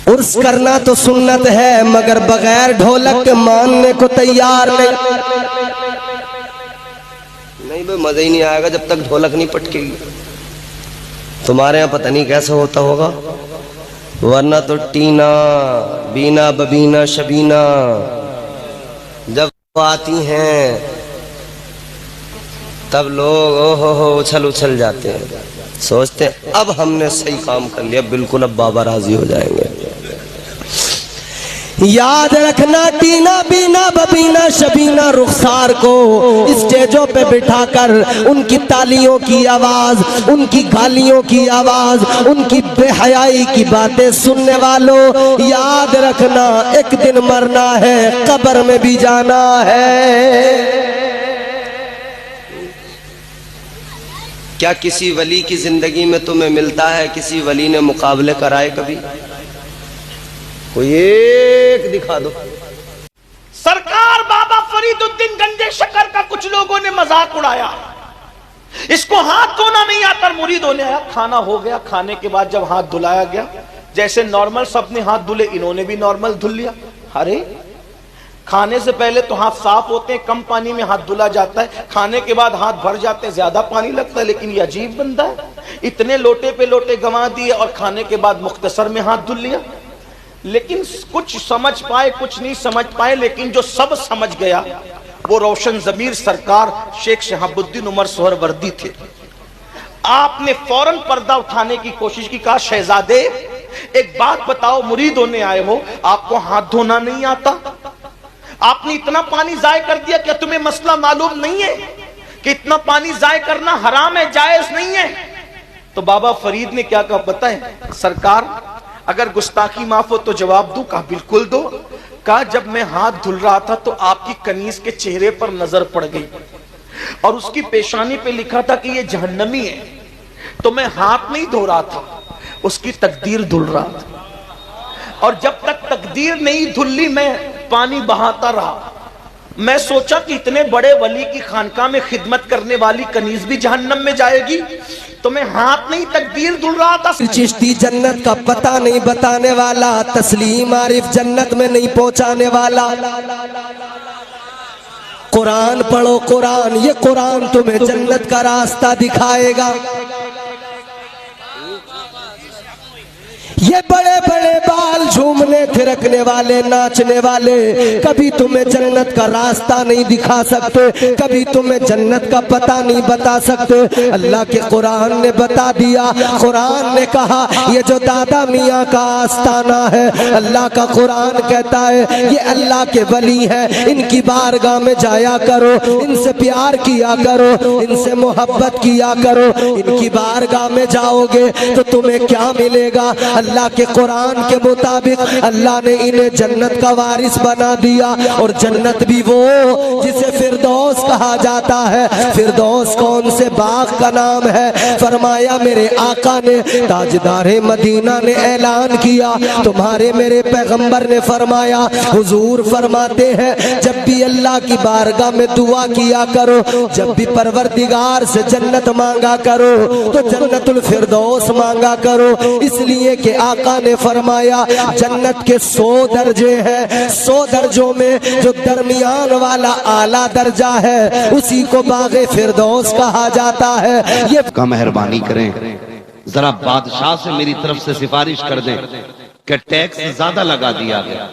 उर्स करना तो सुन्नत है, मगर बगैर ढोलक के मानने को तैयार नहीं भाई, मजा ही नहीं आएगा जब तक ढोलक नहीं पटकेगी। तुम्हारे यहाँ पता नहीं कैसे होता होगा, वरना तो टीना बीना बबीना शबीना जब आती हैं तब लोग ओहो हो उछल उछल जाते हैं, सोचते हैं अब हमने सही काम कर लिया, बिल्कुल अब बाबा राजी हो जाएंगे। याद रखना टीना बीना बबीना शबीना रुखसार को स्टेजों पे बिठाकर उनकी तालियों की आवाज, उनकी गालियों की आवाज, उनकी बेहयाई की बातें सुनने वालों, याद रखना एक दिन मरना है, कब्र में भी जाना है। क्या किसी वली की जिंदगी में तुम्हें मिलता है किसी वली ने मुकाबले कराए कभी? कोई एक दिखा दो। सरकार बाबा फरीदुद्दीन गंजे शक्कर का कुछ लोगों ने मजाक उड़ाया, इसको हाथ धोना नहीं आता, मुरीद होने आया, खाना हो गया, खाने के बाद जब हाथ धुलाया गया, जैसे नॉर्मल सबने हाथ धुले, इन्होंने भी नॉर्मल धुल लिया। अरे खाने से पहले तो हाथ साफ होते हैं, कम पानी में हाथ धुला जाता है, खाने के बाद हाथ भर जाते हैं, ज्यादा पानी लगता है। लेकिन ये अजीब बंदा है, इतने लोटे पे लोटे गंवा दिए और खाने के बाद मुख्तसर में हाथ धुल लिया। लेकिन कुछ समझ पाए कुछ नहीं समझ पाए, लेकिन जो सब समझ गया वो रोशन ज़मीर सरकार शेख शहाबुद्दीन उमर सोहरवर्दी थे। आपने फौरन पर्दा उठाने की कोशिश की, कहा शहजादे एक बात बताओ, मुरीद होने आए हो, आपको हाथ धोना नहीं आता? आपने इतना पानी जाय कर दिया, क्या तुम्हें मसला मालूम नहीं है कि इतना पानी जाय करना हराम है, जायज नहीं है? तो बाबा फरीद ने क्या कहा पता है? सरकार अगर गुस्ताखी माफ हो तो जवाब दूं? कहा बिल्कुल दो। कहा जब मैं हाथ धुल रहा था तो आपकी कनीज के चेहरे पर नजर पड़ गई और उसकी पेशानी पे लिखा था कि ये जहन्नमी है, तो मैं हाथ नहीं धो रहा था, उसकी तकदीर धुल रहा था। और जब तक तकदीर नहीं धुली मैं पानी बहाता रहा। मैं सोचा कि इतने बड़े वली की खानका में खिदमत करने वाली कनीज भी जहन्नम में जाएगी, तो मैं हाथ नहीं तकदीर धुल रहा था। चिश्ती जन्नत का पता नहीं बताने वाला, तस्लीम आरिफ जन्नत में नहीं पहुंचाने वाला। कुरान पढ़ो कुरान, ये कुरान तुम्हें जन्नत का रास्ता दिखाएगा। ये बड़े बड़े बाल झूमने थिरकने वाले नाचने वाले कभी तुम्हें जन्नत का रास्ता नहीं दिखा सकते, कभी तुम्हें जन्नत का पता नहीं बता सकते। अल्लाह के कुरान ने बता दिया। कुरान ने कहा ये जो दादा मियाँ का आस्ताना है, अल्लाह का कुरान कहता है ये अल्लाह के वली हैं, इनकी बारगाह में जाया करो, इनसे प्यार किया करो, इनसे मोहब्बत किया करो। इनकी बारगाह में जाओगे तो तुम्हें क्या मिलेगा? अल्लाह के कुरान के मुताबिक अल्लाह ने इन्हें जन्नत का वारिस बना दिया। और जन्नत भी वो जिसे फिरदौस कहा जाता है। फिरदौस कौन से बाग का नाम है? फरमाया मेरे आका ने, ताजदारे मदीना ने ऐलान किया, तुम्हारे मेरे पैगंबर ने फरमाया, हुजूर फरमाते हैं जब भी अल्लाह की बारगाह में दुआ किया करो, जब भी परवरदिगार से जन्नत मांगा करो तो जन्नतुल फिरदौस मांगा करो। इसलिए कि आका ने फरमाया जन्नत के 100 दर्जे हैं, 100 दर्जों में जो दरमियान वाला आला दर्जा है उसी को बागे फिरदौस कहा जाता है। ये का मेहरबानी करें, जरा बादशाह से मेरी तरफ से सिफारिश कर दें कि टैक्स ज्यादा लगा दिया गया।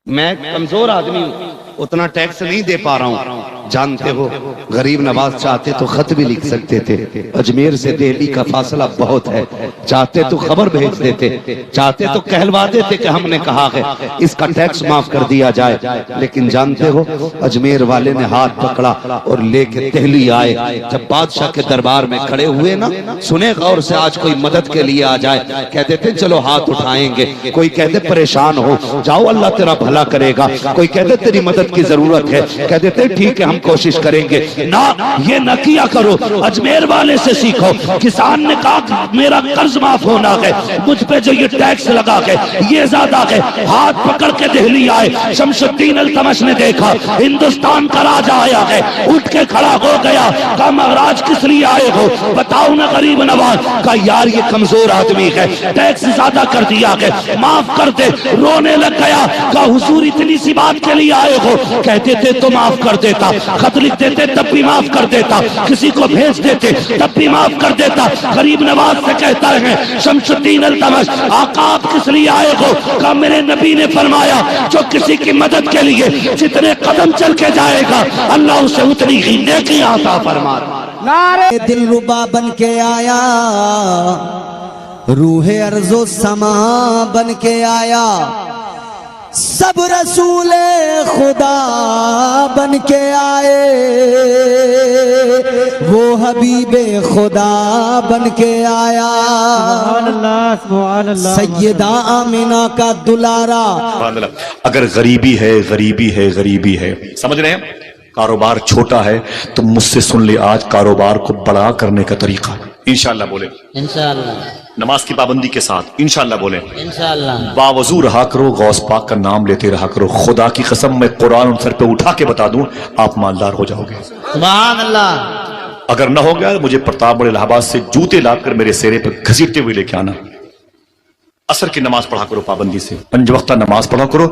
मैं कमजोर आदमी हूं, उतना टैक्स नहीं दे पा रहा हूं। जानते हो गरीब नवाज चाहते तो खत भी लिख सकते थे, अजमेर से दिल्ली का फासला बहुत है, चाहते तो खबर भेज देते, चाहते तो कहलवा देते कि हमने कहा है इसका टैक्स माफ कर दिया जाए। लेकिन जानते हो अजमेर वाले ने हाथ पकड़ा और लेके दिल्ली आए। जब बादशाह के दरबार में खड़े हुए ना, सुने गौर से, आज कोई मदद के लिए आ जाए, कह देते चलो हाथ उठाएंगे। कोई कहते परेशान हो, जाओ अल्लाह तेरा भला करेगा। कोई कहते तेरी मदद की जरूरत है, कह देते ठीक है हम हम कोशिश करेंगे ना, ये न किया करो। अजमेर वाले से सीखो, किसान ने कहा मेरा कर्ज माफ होना है, मुझ पे जो ये टैक्स लगा के ये ज्यादा है, हाथ पकड़ के दिल्ली आए। शमशुद्दीन अल्तमश ने देखा हिंदुस्तान का राजा आया है, उठ के खड़ा हो गया, कहा महाराज किस लिए आए हो, बताओ ना गरीब नवाज। कहा यार ये कमजोर आदमी है, टैक्स ज्यादा कर दिया है, माफ कर दे। रोने लग गया, कहा हुजूर इतनी सी बात के लिए आए हो, कहते थे तो माफ कर देता, खत लिख देते तब भी माफ कर देता, किसी को भेज देते तब भी माफ कर देता। गरीब नवाज से कहता है शमशुद्दीन अल्तमश, आका आप किस लिए आए हो? कहा मेरे नबी ने फरमाया जो किसी की मदद के लिए जितने कदम चल के जाएगा अल्लाह उसे उतनी ही नेकी अता फरमाता। दिलरुबा बन के आया, रूहे अर्जो समा बन के आया, सब रसूले खुदा बन के आए, वो हबीबे खुदा बन के आया, सैयदा आमिना का दुलारा। अगर गरीबी है, गरीबी है, गरीबी है, समझ रहे हैं? कारोबार छोटा है तो मुझसे सुन ले, आज कारोबार को बड़ा करने का तरीका। इंशाअल्लाह बोले, इंशाअल्लाह। नमाज की पाबंदी के साथ इंशाअल्लाह बोले, इंशाअल्लाह। बावजू रहा करो, गौस पाक का नाम लेते रहा करो। खुदा की कसम मैं कुरान सर पे उठा के बता दूं, आप मालदार हो जाओगे। सुभान अल्लाह। अगर ना हो गया, मुझे प्रताप बड़े इलाहाबाद से जूते लाकर मेरे सेरे पे घसीटते हुए लेके आना। असर की नमाज पढ़ा करो पाबंदी से, 5 वक्ता नमाज पढ़ा करो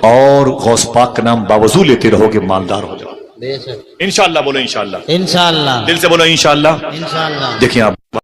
और गौस पाक का नाम बावजू लेते रहोगे, मालदार हो जाओ। इंशाअल्लाह बोलो, इंशाअल्लाह, इंशाअल्लाह। दिल से बोलो इंशाअल्लाह, इंशाअल्लाह। देखिए आप